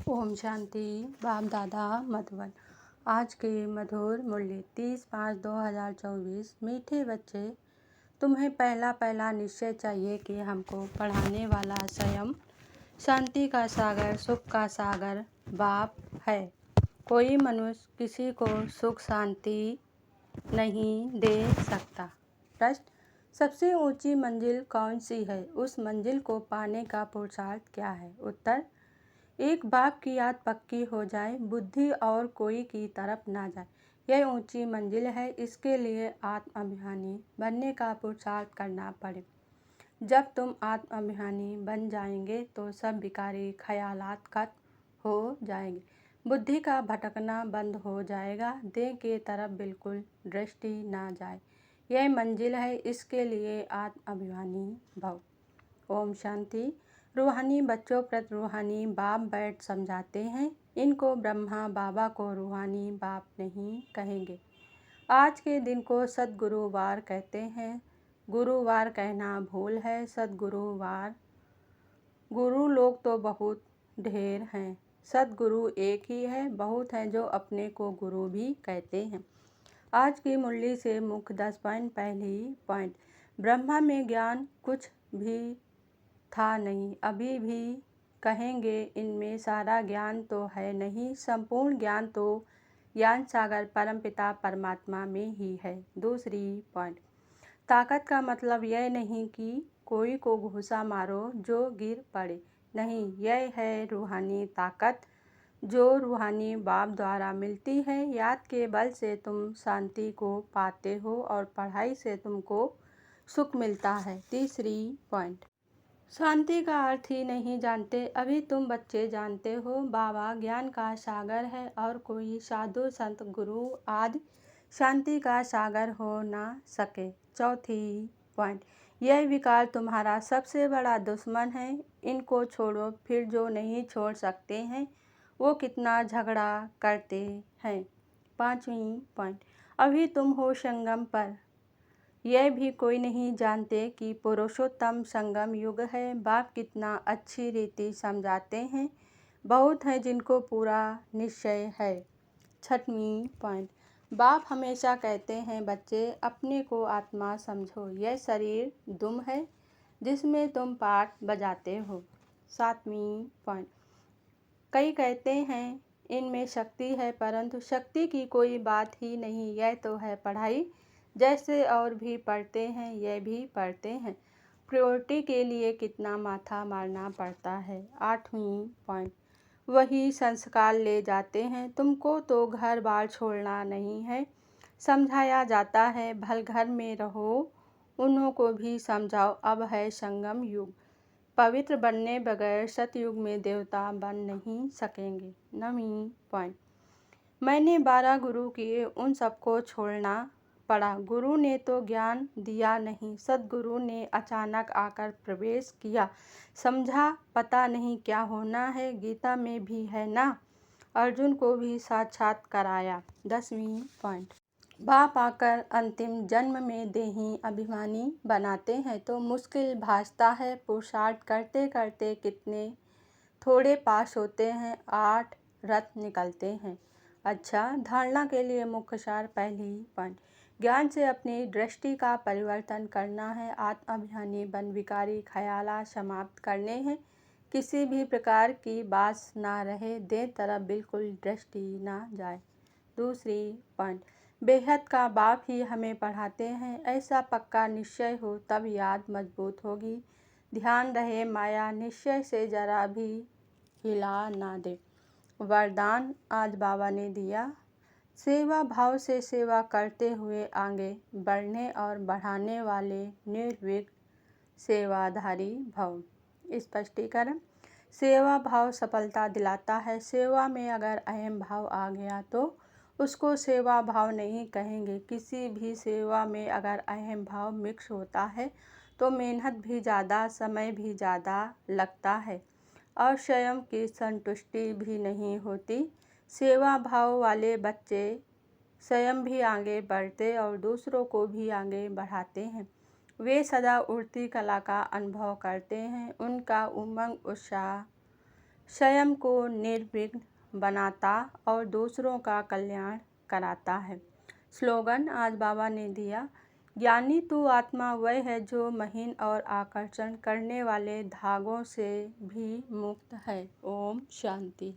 ओम शांति। बाप दादा मधुबन। आज के मधुर मुरली 30/5/2024। मीठे बच्चे, तुम्हें पहला निश्चय चाहिए कि हमको पढ़ाने वाला स्वयं शांति का सागर, सुख का सागर बाप है। कोई मनुष्य किसी को सुख शांति नहीं दे सकता। प्रश्न: सबसे ऊंची मंजिल कौन सी है? उस मंजिल को पाने का पुरुषार्थ क्या है? उत्तर: एक बाप की याद पक्की हो जाए, बुद्धि और कोई की तरफ ना जाए, यह ऊंची मंजिल है। इसके लिए आत्म अभिमानी बनने का पुरुषार्थ करना पड़े। जब तुम आत्म अभिमानी बन जाएंगे तो सब विकारी ख्यालात खत्म हो जाएंगे, बुद्धि का भटकना बंद हो जाएगा, देह के तरफ बिल्कुल दृष्टि ना जाए। यह मंजिल है, इसके लिए आत्म अभिमानी भव। ओम शांति। रूहानी बच्चों प्रति रूहानी बाप बैठ समझाते हैं। इनको ब्रह्मा बाबा को रूहानी बाप नहीं कहेंगे। आज के दिन को सद्गुरुवार कहते हैं। गुरुवार कहना भूल है। सद्गुरुवार, गुरु लोग तो बहुत ढेर हैं, सद्गुरु एक ही है। बहुत हैं जो अपने को गुरु भी कहते हैं। आज की मुरली से मुख्य 10 पॉइंट। पहली पॉइंट: ब्रह्मा में ज्ञान कुछ भी था नहीं, अभी भी कहेंगे इनमें सारा ज्ञान तो है नहीं। संपूर्ण ज्ञान तो ज्ञान सागर परमपिता परमात्मा में ही है। दूसरी पॉइंट: ताकत का मतलब यह नहीं कि कोई को घूसा मारो जो गिर पड़े, नहीं, यह है रूहानी ताकत जो रूहानी बाप द्वारा मिलती है। याद के बल से तुम शांति को पाते हो और पढ़ाई से तुमको सुख मिलता है। तीसरी पॉइंट: शांति का अर्थ ही नहीं जानते, अभी तुम बच्चे जानते हो। बाबा ज्ञान का सागर है और कोई साधु संत गुरु आदि शांति का सागर हो ना सके। चौथी पॉइंट: यह विकार तुम्हारा सबसे बड़ा दुश्मन है, इनको छोड़ो। फिर जो नहीं छोड़ सकते हैं वो कितना झगड़ा करते हैं। पांचवी पॉइंट: अभी तुम हो संगम पर, यह भी कोई नहीं जानते कि पुरुषोत्तम संगम युग है। बाप कितना अच्छी रीति समझाते हैं, बहुत हैं जिनको पूरा निश्चय है। छठवीं पॉइंट: बाप हमेशा कहते हैं बच्चे अपने को आत्मा समझो, यह शरीर दुम है जिसमें तुम पाठ बजाते हो। सातवीं पॉइंट: कई कहते हैं इनमें शक्ति है, परंतु शक्ति की कोई बात ही नहीं, यह तो है पढ़ाई। जैसे और भी पढ़ते हैं यह भी पढ़ते हैं, प्रायोरिटी के लिए कितना माथा मारना पड़ता है। आठवीं पॉइंट: वही संस्कार ले जाते हैं, तुमको तो घर बार छोड़ना नहीं है। समझाया जाता है भल घर में रहो, उन्हों को भी समझाओ, अब है संगम युग। पवित्र बनने बगैर सतयुग में देवता बन नहीं सकेंगे। नवीं पॉइंट: मैंने 12 गुरु किए, उन सबको छोड़ना पड़ा। गुरु ने तो ज्ञान दिया नहीं, सद्गुरु ने अचानक आकर प्रवेश किया, समझा पता नहीं क्या होना है। गीता में भी है ना, अर्जुन को भी साक्षात कराया। 10वीं पॉइंट: बाप आकर अंतिम जन्म में देही अभिमानी बनाते हैं तो मुश्किल भासता है। पुरुषार्थ करते करते कितने थोड़े पास होते हैं, 8 रथ निकलते हैं। अच्छा, धारणा के लिए मुख्य सार। पहली पॉइंट: ज्ञान से अपनी दृष्टि का परिवर्तन करना है। आत्म अभिमानी बन विकारी ख्यालात समाप्त करने हैं। किसी भी प्रकार की बात ना रहे, दे तरफ बिल्कुल दृष्टि ना जाए। दूसरी पॉइंट: बेहद का बाप ही हमें पढ़ाते हैं, ऐसा पक्का निश्चय हो तब याद मजबूत होगी। ध्यान रहे माया निश्चय से जरा भी हिला ना दे। वरदान आज बाबा ने दिया, सेवा भाव से सेवा करते हुए आगे बढ़ने और बढ़ाने वाले निर्विघ्न सेवाधारी भव। स्पष्टीकरण: सेवा भाव सफलता दिलाता है। सेवा में अगर अहम भाव आ गया तो उसको सेवा भाव नहीं कहेंगे। किसी भी सेवा में अगर अहम भाव मिक्स होता है तो मेहनत भी ज़्यादा, समय भी ज़्यादा लगता है और स्वयं की संतुष्टि भी नहीं होती। सेवा भाव वाले बच्चे स्वयं भी आगे बढ़ते और दूसरों को भी आगे बढ़ाते हैं। वे सदा उड़ती कला का अनुभव करते हैं, उनका उमंग उत्साह स्वयं को निर्विघ्न बनाता और दूसरों का कल्याण कराता है। स्लोगन आज बाबा ने दिया, ज्ञानी तू आत्मा वह है जो महीन और आकर्षण करने वाले धागों से भी मुक्त है। ओम शांति।